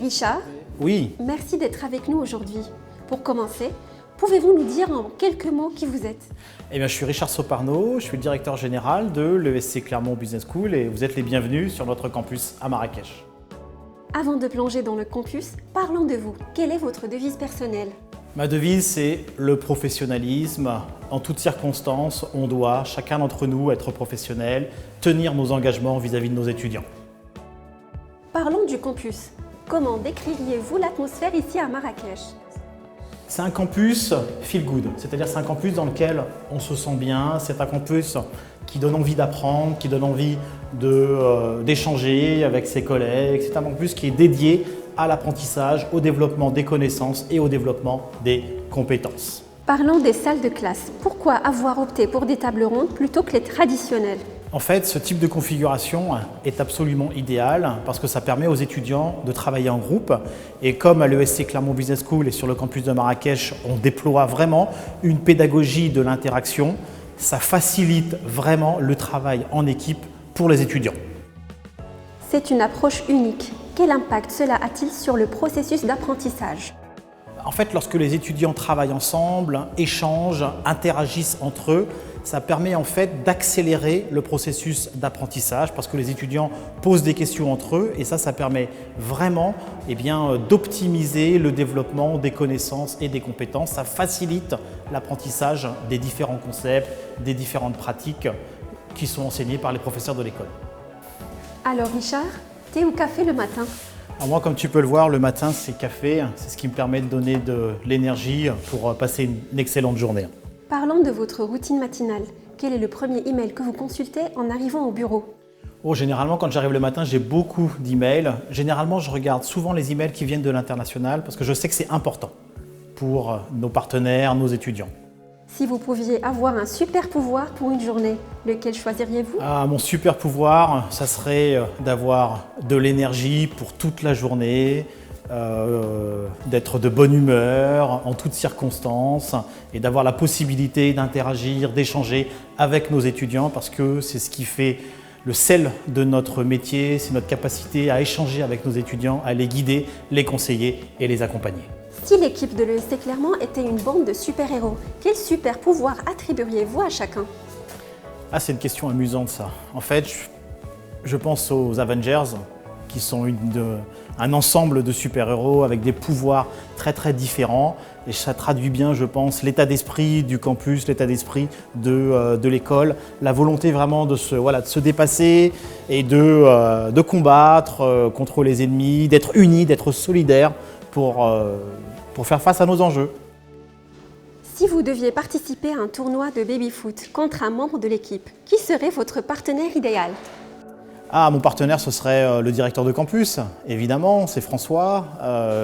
Richard, Oui, merci d'être avec nous aujourd'hui. Pour commencer, pouvez-vous nous dire en quelques mots qui vous êtes? je suis Richard Soparno, je suis le directeur général de l'ESC Clermont Business School et vous êtes les bienvenus sur notre campus à Marrakech. Avant de plonger dans le campus, parlons de vous. Quelle est votre devise personnelle? Ma devise, c'est le professionnalisme. En toutes circonstances, on doit, chacun d'entre nous, être professionnel, tenir nos engagements vis-à-vis de nos étudiants. Parlons du campus. Comment décririez-vous l'atmosphère ici à Marrakech? C'est un campus feel good, c'est-à-dire c'est un campus dans lequel on se sent bien, c'est un campus qui donne envie d'apprendre, qui donne envie d'échanger avec ses collègues, c'est un campus qui est dédié à l'apprentissage, au développement des connaissances et au développement des compétences. Parlons des salles de classe. Pourquoi avoir opté pour des tables rondes plutôt que les traditionnelles? En fait, ce type de configuration est absolument idéal parce que ça permet aux étudiants de travailler en groupe. Et comme à l'ESC Clermont Business School et sur le campus de Marrakech, on déploie vraiment une pédagogie de l'interaction, ça facilite vraiment le travail en équipe pour les étudiants. C'est une approche unique. Quel impact cela a-t-il sur le processus d'apprentissage? En fait, lorsque les étudiants travaillent ensemble, échangent, interagissent entre eux, ça permet en fait d'accélérer le processus d'apprentissage parce que les étudiants posent des questions entre eux et ça permet vraiment d'optimiser le développement des connaissances et des compétences. Ça facilite l'apprentissage des différents concepts, des différentes pratiques qui sont enseignées par les professeurs de l'école. Alors Richard, thé ou café le matin? Alors moi, comme tu peux le voir, le matin, c'est café. C'est ce qui me permet de donner de l'énergie pour passer une excellente journée. Parlons de votre routine matinale. Quel est le premier email que vous consultez en arrivant au bureau? Généralement, quand j'arrive le matin, j'ai beaucoup d'emails. Généralement, je regarde souvent les emails qui viennent de l'international parce que je sais que c'est important pour nos partenaires, nos étudiants. Si vous pouviez avoir un super pouvoir pour une journée, lequel choisiriez-vous? Mon super pouvoir, ça serait d'avoir de l'énergie pour toute la journée, d'être de bonne humeur en toutes circonstances et d'avoir la possibilité d'interagir, d'échanger avec nos étudiants parce que c'est ce qui fait le sel de notre métier, c'est notre capacité à échanger avec nos étudiants, à les guider, les conseiller et les accompagner. Si l'équipe de l'ESC Clermont était une bande de super-héros, quel super pouvoir attribueriez-vous à chacun? C'est une question amusante ça. En fait, je pense aux Avengers qui sont un ensemble de super-héros avec des pouvoirs très très différents et ça traduit bien, je pense, l'état d'esprit du campus, l'état d'esprit de l'école, la volonté vraiment de se dépasser et de combattre contre les ennemis, d'être unis, d'être solidaires pour faire face à nos enjeux. Si vous deviez participer à un tournoi de baby-foot contre un membre de l'équipe, qui serait votre partenaire idéal? Mon partenaire, ce serait le directeur de campus, évidemment, c'est François,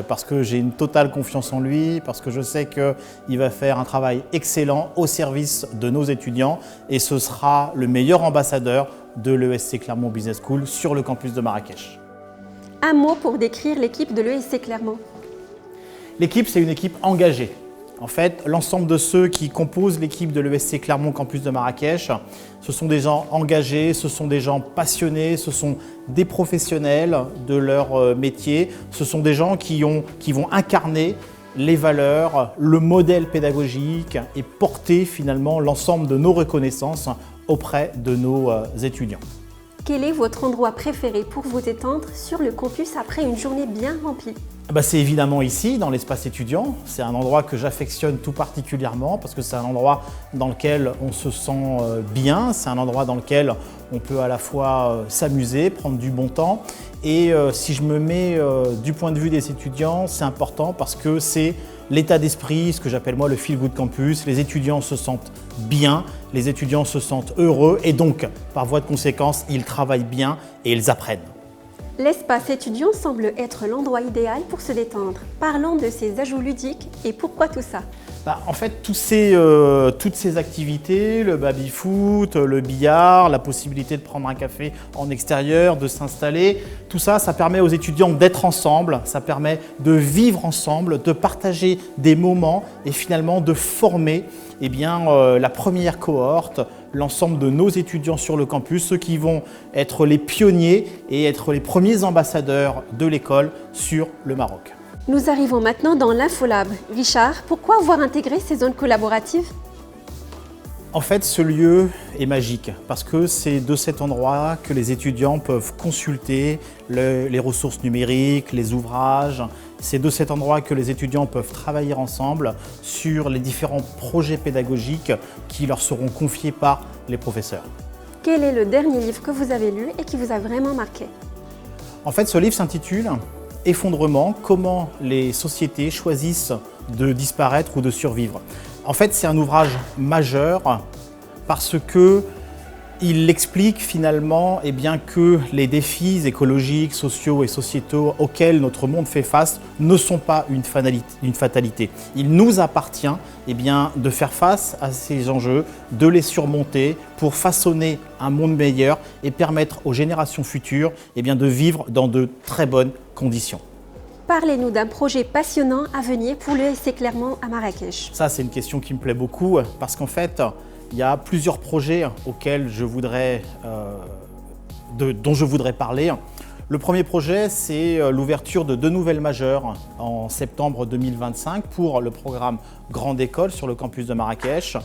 parce que j'ai une totale confiance en lui, parce que je sais qu'il va faire un travail excellent au service de nos étudiants et ce sera le meilleur ambassadeur de l'ESC Clermont Business School sur le campus de Marrakech. Un mot pour décrire l'équipe de l'ESC Clermont. L'équipe, c'est une équipe engagée. En fait, l'ensemble de ceux qui composent l'équipe de l'ESC Clermont Campus de Marrakech, ce sont des gens engagés, ce sont des gens passionnés, ce sont des professionnels de leur métier, ce sont des gens qui vont incarner les valeurs, le modèle pédagogique et porter finalement l'ensemble de nos reconnaissances auprès de nos étudiants. Quel est votre endroit préféré pour vous détendre sur le campus après une journée bien remplie? C'est évidemment ici, dans l'espace étudiant. C'est un endroit que j'affectionne tout particulièrement parce que c'est un endroit dans lequel on se sent bien, c'est un endroit dans lequel on peut à la fois s'amuser, prendre du bon temps. Et si je me mets du point de vue des étudiants, c'est important parce que c'est l'état d'esprit, ce que j'appelle moi le feel good campus. Les étudiants se sentent bien, les étudiants se sentent heureux et donc, par voie de conséquence, ils travaillent bien et ils apprennent. L'espace étudiant semble être l'endroit idéal pour se détendre. Parlons de ses ajouts ludiques et pourquoi tout ça? En fait, toutes ces activités, le baby-foot, le billard, la possibilité de prendre un café en extérieur, de s'installer, tout ça, ça permet aux étudiants d'être ensemble, ça permet de vivre ensemble, de partager des moments et finalement de former eh bien, la première cohorte, l'ensemble de nos étudiants sur le campus, ceux qui vont être les pionniers et être les premiers ambassadeurs de l'école sur le Maroc. Nous arrivons maintenant dans l'Infolab. Richard, pourquoi avoir intégré ces zones collaboratives? En fait, ce lieu est magique parce que c'est de cet endroit que les étudiants peuvent consulter les ressources numériques, les ouvrages. C'est de cet endroit que les étudiants peuvent travailler ensemble sur les différents projets pédagogiques qui leur seront confiés par les professeurs. Quel est le dernier livre que vous avez lu et qui vous a vraiment marqué? En fait, ce livre s'intitule « Effondrement, comment les sociétés choisissent de disparaître ou de survivre ». En fait, c'est un ouvrage majeur parce qu'il explique finalement que les défis écologiques, sociaux et sociétaux auxquels notre monde fait face ne sont pas une fatalité. Il nous appartient de faire face à ces enjeux, de les surmonter pour façonner un monde meilleur et permettre aux générations futures de vivre dans de très bonnes conditions. Parlez-nous d'un projet passionnant à venir pour l'ESC Clermont à Marrakech. Ça, c'est une question qui me plaît beaucoup parce qu'en fait, il y a plusieurs projets auxquels dont je voudrais parler. Le premier projet, c'est l'ouverture de 2 nouvelles majeures en septembre 2025 pour le programme Grande École sur le campus de Marrakech.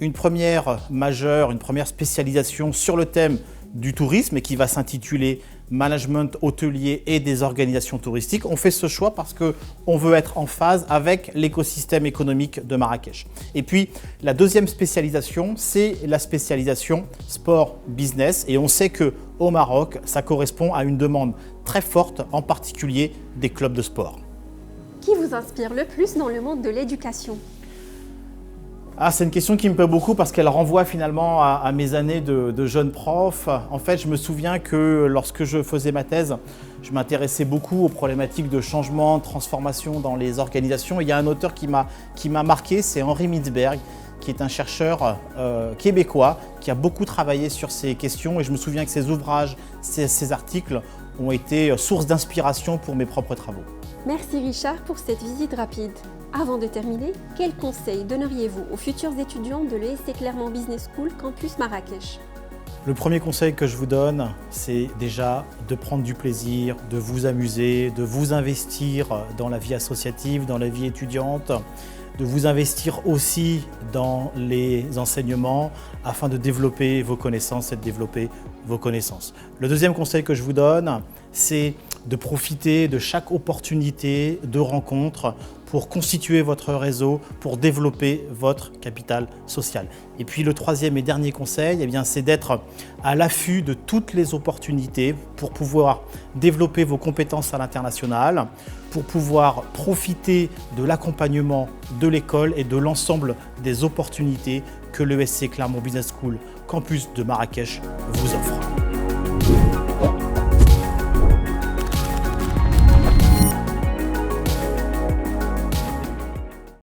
Une première majeure, une première spécialisation sur le thème du tourisme et qui va s'intituler Management hôtelier et des organisations touristiques. On fait ce choix parce qu'on veut être en phase avec l'écosystème économique de Marrakech. Et puis la deuxième spécialisation, c'est la spécialisation sport-business. Et on sait qu'au Maroc, ça correspond à une demande très forte, en particulier des clubs de sport. Qui vous inspire le plus dans le monde de l'éducation? C'est une question qui me plaît beaucoup parce qu'elle renvoie finalement à mes années de jeune prof. En fait, je me souviens que lorsque je faisais ma thèse, je m'intéressais beaucoup aux problématiques de changement, de transformation dans les organisations. Il y a un auteur qui m'a marqué, c'est Henri Mintzberg, qui est un chercheur québécois qui a beaucoup travaillé sur ces questions. Et je me souviens que ses ouvrages, ses articles ont été source d'inspiration pour mes propres travaux. Merci Richard pour cette visite rapide. Avant de terminer, quels conseils donneriez-vous aux futurs étudiants de l'ESC Clermont Business School Campus Marrakech? Le premier conseil que je vous donne, c'est déjà de prendre du plaisir, de vous amuser, de vous investir dans la vie associative, dans la vie étudiante, de vous investir aussi dans les enseignements afin de développer vos connaissances et de développer vos connaissances. Le deuxième conseil que je vous donne, c'est de profiter de chaque opportunité de rencontre pour constituer votre réseau, pour développer votre capital social. Et puis le troisième et dernier conseil, c'est d'être à l'affût de toutes les opportunités pour pouvoir développer vos compétences à l'international, pour pouvoir profiter de l'accompagnement de l'école et de l'ensemble des opportunités que l'ESC Clermont Business School Campus de Marrakech vous offre.